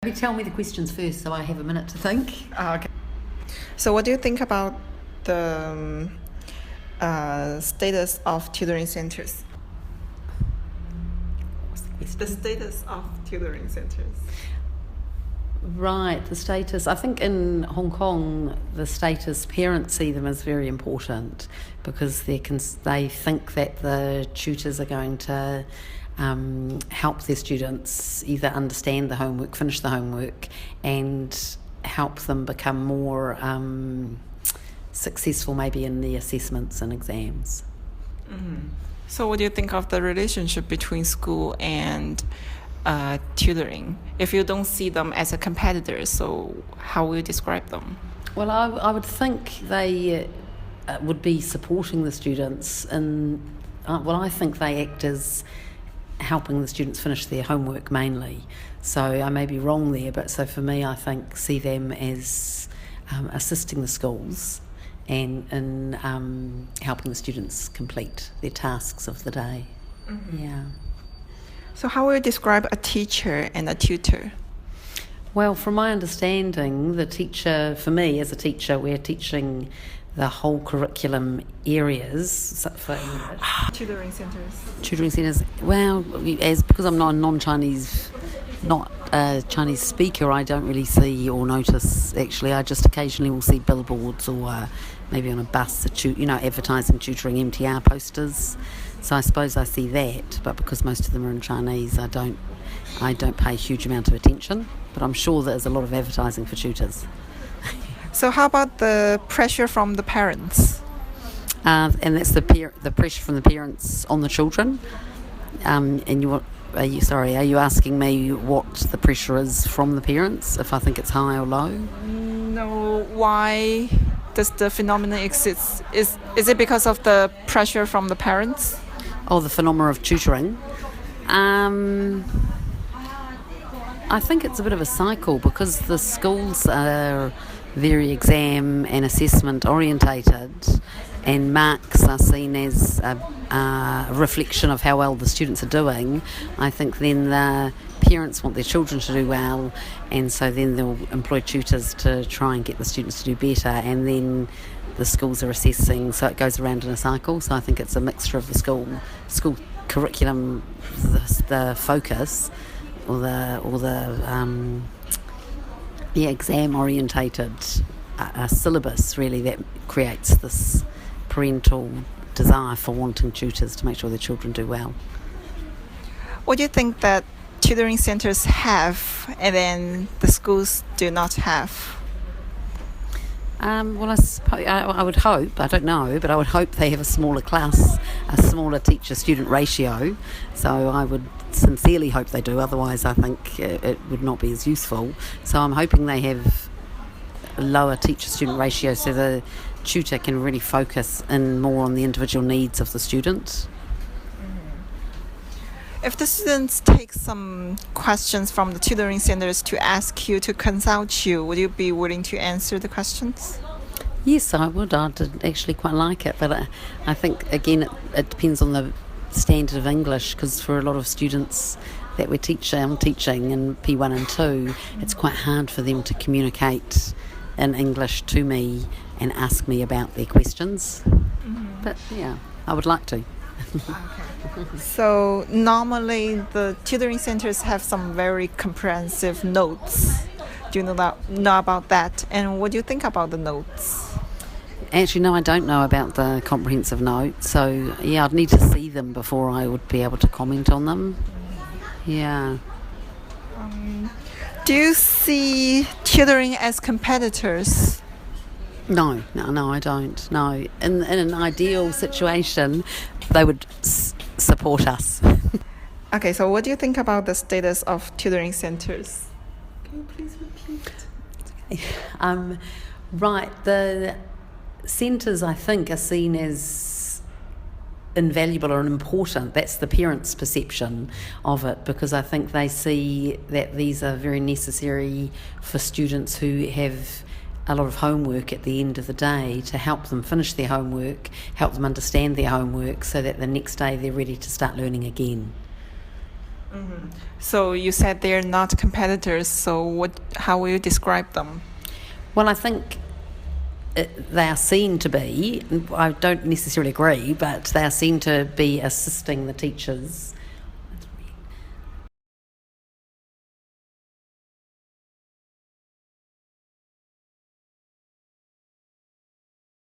Maybe tell me the questions first so I have a minute to think. Okay. So what do you think about the status of tutoring centers? What's the question? The status of tutoring centers. Right, the status. I think in Hong Kong, the status, parents see them as very important because they think that the tutors are going to help their students either understand the homework, finish the homework, and help them become more successful maybe in the assessments and exams. Mm-hmm. So what do you think of the relationship between school and tutoring? If you don't see them as a competitor, so how will you describe them? Well, I would think they would be supporting the students, and I think they act as helping the students finish their homework mainly. So I may be wrong there, but so for me, I see them as assisting the schools and in helping the students complete their tasks of the day. Mm-hmm. Yeah. So how will you describe a teacher and a tutor? Well, from my understanding, the teacher, for me as a teacher, we're teaching the whole curriculum areas for English. Tutoring centers. Tutoring centres. Well, because I'm not a non-Chinese, not a Chinese speaker, I don't really see or notice. Actually, I just occasionally will see billboards or maybe on a bus, advertising tutoring MTR posters. So I suppose I see that, but because most of them are in Chinese, I don't pay a huge amount of attention. But I'm sure there's a lot of advertising for tutors. So how about the pressure from the parents? And that's the pressure from the parents on the children. Are you asking me what the pressure is from the parents, if I think it's high or low? No, why does the phenomenon exist? Is it because of the pressure from the parents? Oh, the phenomena of tutoring. I think it's a bit of a cycle because the schools are very exam and assessment orientated, and marks are seen as a reflection of how well the students are doing. I think then the parents want their children to do well, and so then they'll employ tutors to try and get the students to do better, and then the schools are assessing, so it goes around in a cycle. So I think it's a mixture of the school curriculum, the focus, or the exam orientated syllabus really that creates this parental desire for wanting tutors to make sure their children do well. What do you think that tutoring centers have and then the schools do not have? Well, I suppose I would hope, I don't know, but I would hope they have a smaller class, a smaller teacher-student ratio. So I would sincerely hope they do, otherwise I think it would not be as useful. So I'm hoping they have a lower teacher-student ratio so the tutor can really focus in more on the individual needs of the student. If the students take some questions from the tutoring centers to ask you to consult you, would you be willing to answer the questions? Yes, I would. I'd actually quite like it, but I think, again, it depends on the standard of English, because for a lot of students that I'm teaching in P1 and 2, it's quite hard for them to communicate in English to me and ask me about their questions. Mm-hmm. But yeah, I would like to. Okay. So normally the tutoring centers have some very comprehensive notes. Do you know about that? And what do you think about the notes? Actually, no, I don't know about the comprehensive notes. So yeah, I'd need to see them before I would be able to comment on them. Yeah. Do you see tutoring as competitors? No, I don't. No, in an ideal situation, they would support us. Okay, so what do you think about the status of tutoring centers? Can you please repeat? Right, the centres, I think, are seen as invaluable or important. That's the parents' perception of it, because I think they see that these are very necessary for students who have a lot of homework at the end of the day, to help them finish their homework, help them understand their homework, so that the next day they're ready to start learning again. So you said they're not competitors. So how will you describe them? Well, I think they are seen to be, I don't necessarily agree, but they are seen to be assisting the teachers